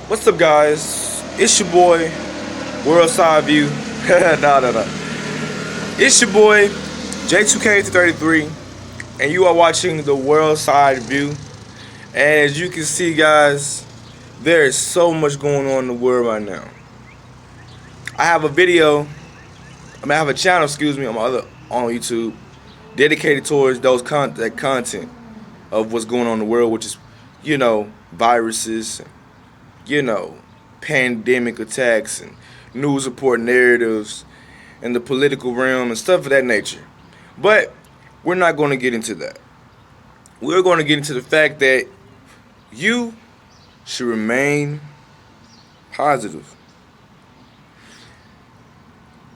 What's up, guys? It's your boy, World Side View. No. It's your boy, J2K33, and you are watching the World Side View. And as you can see, guys, there is so much going on in the world right now. I have a video, I have a channel, on YouTube dedicated towards that content of what's going on in the world, which is, viruses, pandemic attacks and news report narratives and the political realm and stuff of that nature. But we're not going to get into that. We're going to get into the fact that you should remain positive.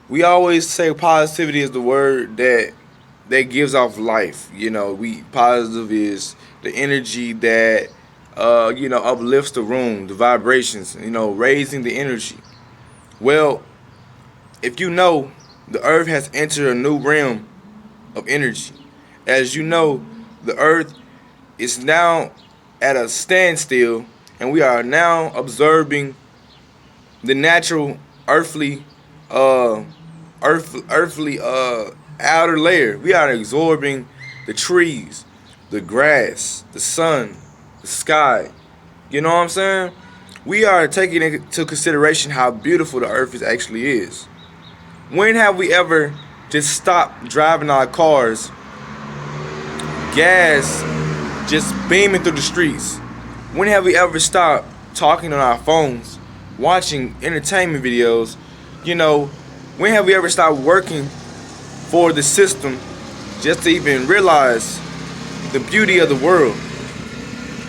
We always say positivity is the word that gives off life. Positive is the energy that uplifts the room, the vibrations, raising the energy. Well, if you know, the earth has entered a new realm of energy. As you know, the earth is now at a standstill, and we are now observing the natural earthly outer layer. We are absorbing the trees, the grass, the sun, the sky. You know what I'm saying? We are taking into consideration how beautiful the earth actually is. When have we ever just stopped driving our cars, gas just beaming through the streets? When have we ever stopped talking on our phones, watching entertainment videos? When have we ever stopped working for the system just to even realize the beauty of the world?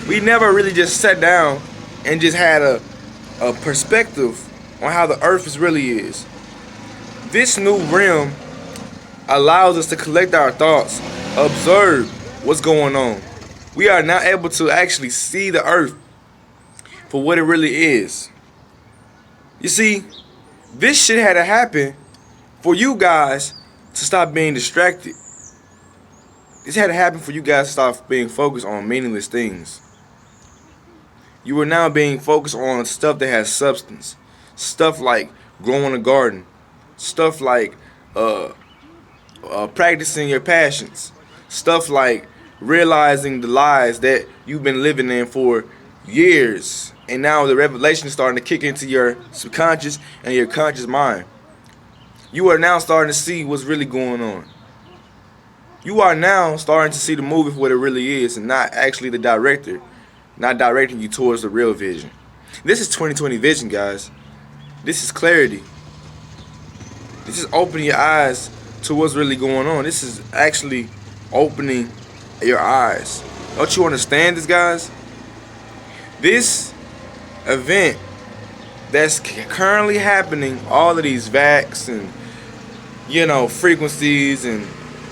We never really just sat down and just had a perspective on how the earth really is. This new realm allows us to collect our thoughts, observe what's going on. We are now able to actually see the earth for what it really is. You see, this shit had to happen for you guys to stop being distracted. This had to happen for you guys to stop being focused on meaningless things. You are now being focused on stuff that has substance. Stuff like growing a garden. Stuff like practicing your passions. Stuff like realizing the lies that you've been living in for years. And now the revelation is starting to kick into your subconscious and your conscious mind. You are now starting to see what's really going on. You are now starting to see the movie for what it really is, and not actually the director, not directing you towards the real vision. This is 2020 vision, guys. This is clarity. This is opening your eyes to what's really going on. This is actually opening your eyes. Don't you understand this, guys? This event that's currently happening, all of these vax and frequencies and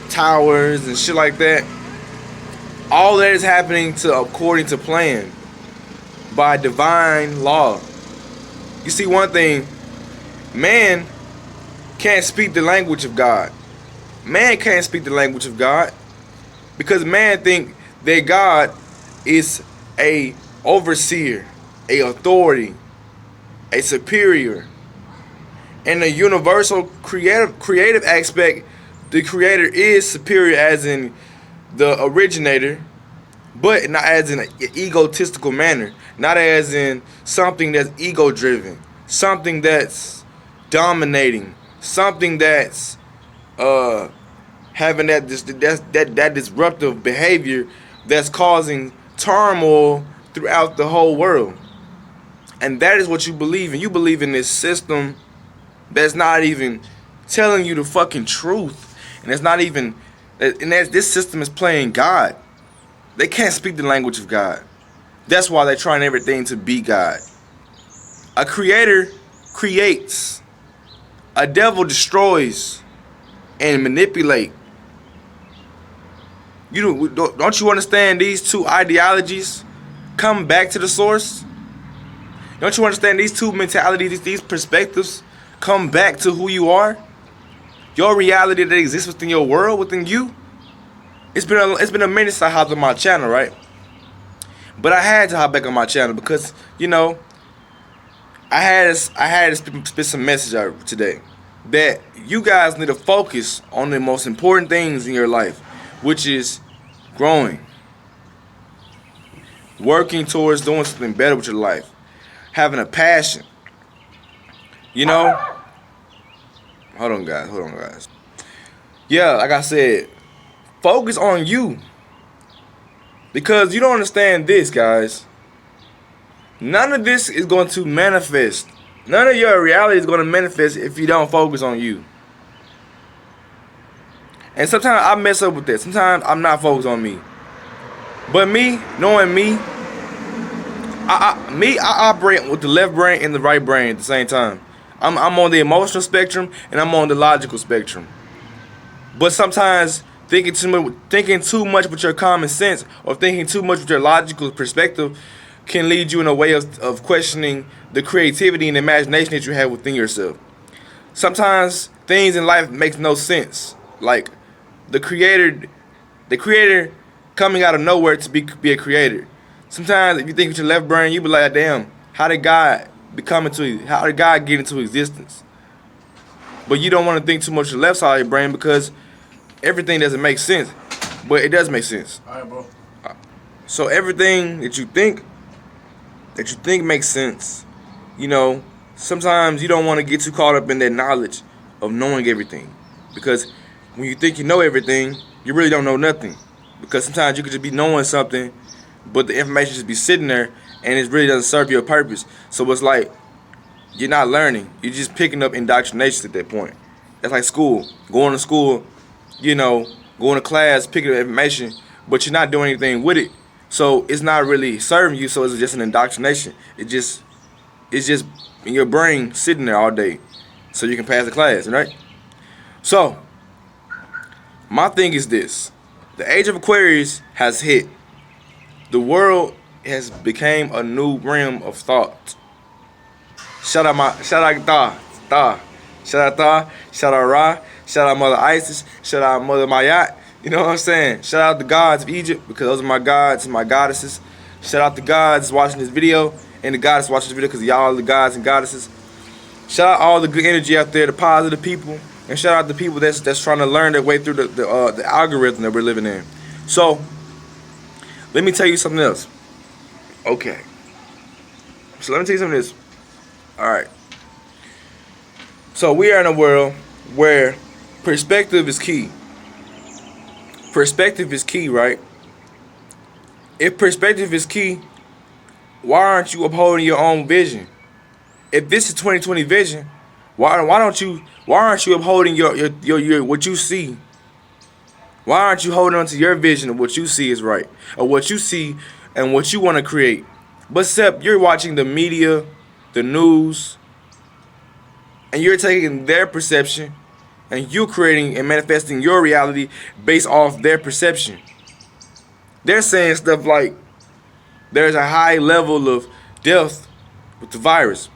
towers and shit like that, all that is happening according to plan by divine law. You see, one thing, man can't speak the language of God. Man can't speak the language of God because man think that God is a overseer, a authority, a superior. In the universal creative aspect, the creator is superior as in the originator, but not as in an egotistical manner, not as in something that's ego driven, something that's dominating, something that's having that disruptive behavior that's causing turmoil throughout the whole world. And that is what you believe in. You believe in this system that's not even telling you the fucking truth. And it's not even, this system is playing God. They can't speak the language of God. That's why they're trying everything to be God. A creator creates. A devil destroys and manipulate. Don't you understand these two ideologies come back to the source? Don't you understand these two mentalities, these perspectives come back to who you are? Your reality that exists within your world, within you. It's been a minute since I hopped on my channel, right? But I had to hop back on my channel because, I had to spit some message out today that you guys need to focus on the most important things in your life, which is growing, working towards doing something better with your life, having a passion. You know, hold on, guys. Yeah, like I said, focus on you because you don't understand this, guys. None of this is going to manifest. None of your reality is going to manifest if you don't focus on you. And sometimes I mess up with that. Sometimes I'm not focused on me. But me, knowing me, I operate with the left brain and the right brain at the same time. I'm on the emotional spectrum and I'm on the logical spectrum. But sometimes thinking too much with your common sense or thinking too much with your logical perspective can lead you in a way of questioning the creativity and imagination that you have within yourself. Sometimes things in life makes no sense. Like the creator coming out of nowhere to be a creator. Sometimes if you think with your left brain, you be like, damn, how did God how did God get into existence? But you don't want to think too much of the left side of your brain because everything doesn't make sense. But it does make sense. Alright, bro. So everything that you think makes sense. You know, sometimes you don't want to get too caught up in that knowledge of knowing everything. Because when you think you know everything, you really don't know nothing. Because sometimes you could just be knowing something, but the information just be sitting there and it really doesn't serve your purpose. So it's like you're not learning. You're just picking up indoctrination at that point. That's like school. Going to school, you know, going to class, picking up information, but you're not doing anything with it. So it's not really serving you, so it's just an indoctrination. It's just in your brain sitting there all day so you can pass the class, right? So, my thing is this. The age of Aquarius has hit. The world has became a new realm of thought. Shout out Tha, shout out Ra, shout out Mother Isis, shout out Mother Mayat. You know what I'm saying? Shout out the gods of Egypt because those are my gods and my goddesses. Shout out the gods watching this video and the goddess watching this video because y'all are the gods and goddesses. Shout out all the good energy out there, the positive people, and shout out the people that's trying to learn their way through the algorithm that we're living in. So, let me tell you something else. Okay. So let me tell you something else. Alright. So we are in a world where perspective is key. Perspective is key, right? If perspective is key, why aren't you upholding your own vision? If this is 2020 vision, why aren't you upholding your what you see? Why aren't you holding on to your vision of what you see is right, or what you see and what you want to create? But except you're watching the media, the news, and you're taking their perception and you creating and manifesting your reality based off their perception. They're saying stuff like there's a high level of death with the virus.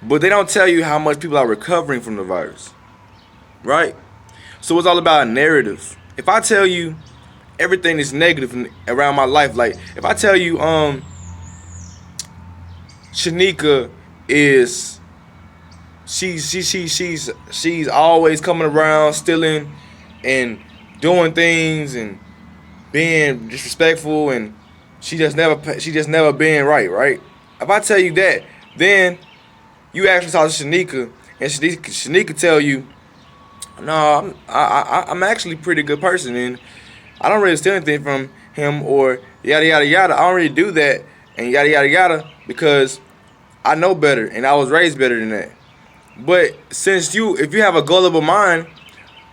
But they don't tell you how much people are recovering from the virus. Right? So it's all about a narrative. If I tell you everything is negative around my life, like if I tell you Shanika is she's always coming around stealing and doing things and being disrespectful and she just never being right? If I tell you that, then you actually talk to Shanika and Shanika tell you, no, I'm actually a pretty good person and I don't really steal anything from him or yada yada yada. I don't really do that and yada yada yada because I know better and I was raised better than that. But since if you have a gullible mind,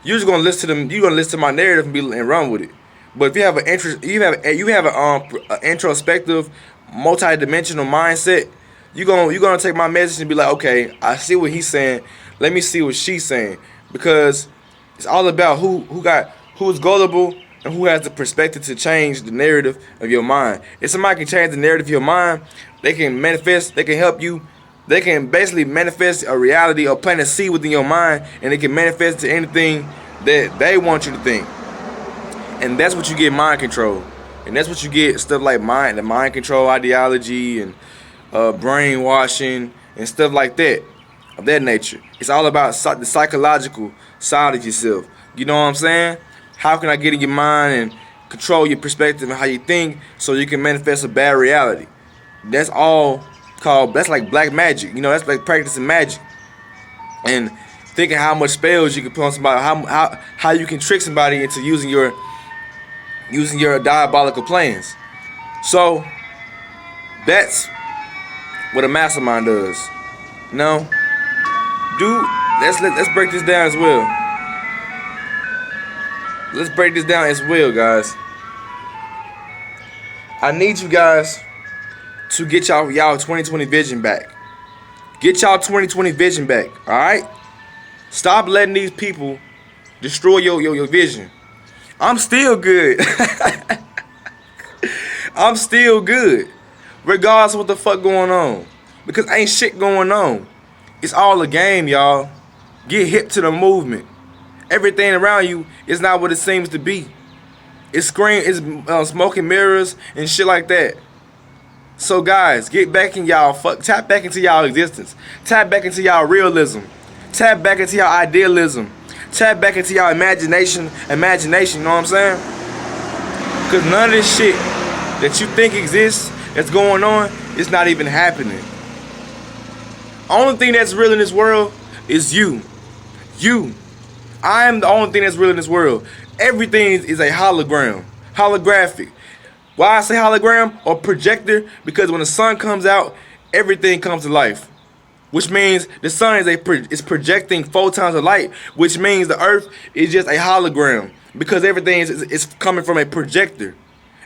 you're just gonna listen to them. You're gonna listen to my narrative and run with it. But if you have an introspective, multi-dimensional mindset, you're gonna take my message and be like, okay, I see what he's saying. Let me see what she's saying, because it's all about who's gullible and who has the perspective to change the narrative of your mind. If somebody can change the narrative of your mind, they can manifest. They can help you. They can basically manifest a reality or plant a seed within your mind, and they can manifest to anything that they want you to think. And that's what you get, mind control. And that's what you get, stuff like the mind control ideology and brainwashing and stuff like that, of that nature. It's all about the psychological side of yourself. You know what I'm saying? How can I get in your mind and control your perspective and how you think so you can manifest a bad reality? That's all called, that's like black magic. You know, that's like practicing magic. And thinking how much spells you can put on somebody, how you can trick somebody into using your diabolical plans. So that's what a mastermind does. You know? Let's break this down as well. Let's break this down as well, guys. I need you guys to get y'all 2020 vision back. Get y'all 2020 vision back, alright? Stop letting these people destroy your vision. I'm still good. I'm still good. Regardless of what the fuck going on. Because ain't shit going on. It's all a game, y'all. Get hip to the movement. Everything around you is not what it seems to be. It's smoke and mirrors and shit like that. So guys, get back in y'all tap back into y'all existence. Tap back into y'all realism. Tap back into y'all idealism. Tap back into y'all imagination, you know what I'm saying? Because none of this shit that you think exists, that's going on, it's not even happening. Only thing that's real in this world is you. You. I am the only thing that's real in this world. Everything is a hologram. Holographic. Why I say hologram or projector? Because when the sun comes out, everything comes to life. Which means the sun is projecting photons of light, which means the earth is just a hologram. Because everything is coming from a projector.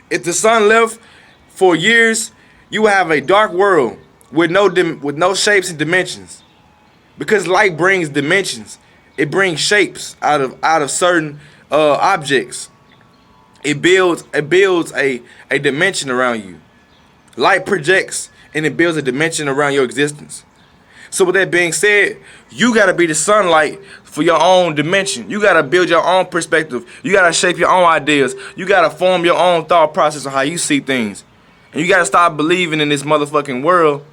If the sun left for years, you will have a dark world with no shapes and dimensions. Because light brings dimensions. It brings shapes out of certain objects. It builds a dimension around you. Light projects and it builds a dimension around your existence. So with that being said, you gotta be the sunlight for your own dimension. You gotta build your own perspective. You gotta shape your own ideas. You gotta form your own thought process on how you see things. And you gotta stop believing in this motherfucking world,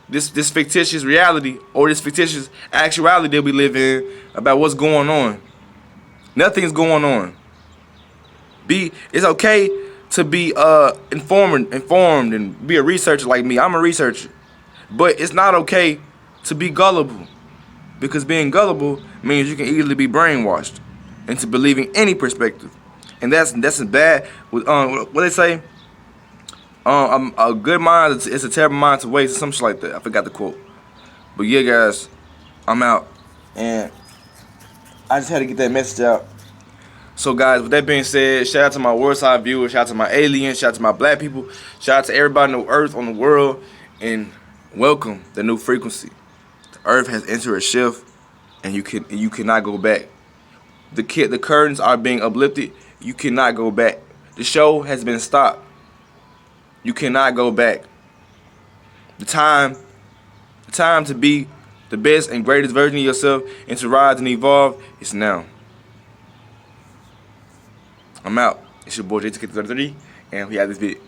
this fictitious reality or this fictitious actuality that we live in about what's going on. Nothing's going on. It's okay to be informed and be a researcher like me. I'm a researcher. But it's not okay to be gullible. Because being gullible means you can easily be brainwashed into believing any perspective. And that's bad. What they say? A good mind is a terrible mind to waste, or some shit like that. I forgot the quote. But yeah, guys, I'm out. And I just had to get that message out. So guys, with that being said, shout out to my world side viewers, shout out to my aliens, shout out to my black people, shout out to everybody on the earth, on the world, and welcome the new frequency. The earth has entered a shift, and you cannot go back. The curtains are being uplifted. You cannot go back. The show has been stopped. You cannot go back. The time to be the best and greatest version of yourself and to rise and evolve is now. I'm out. It's your boy J2K33, and we have this video.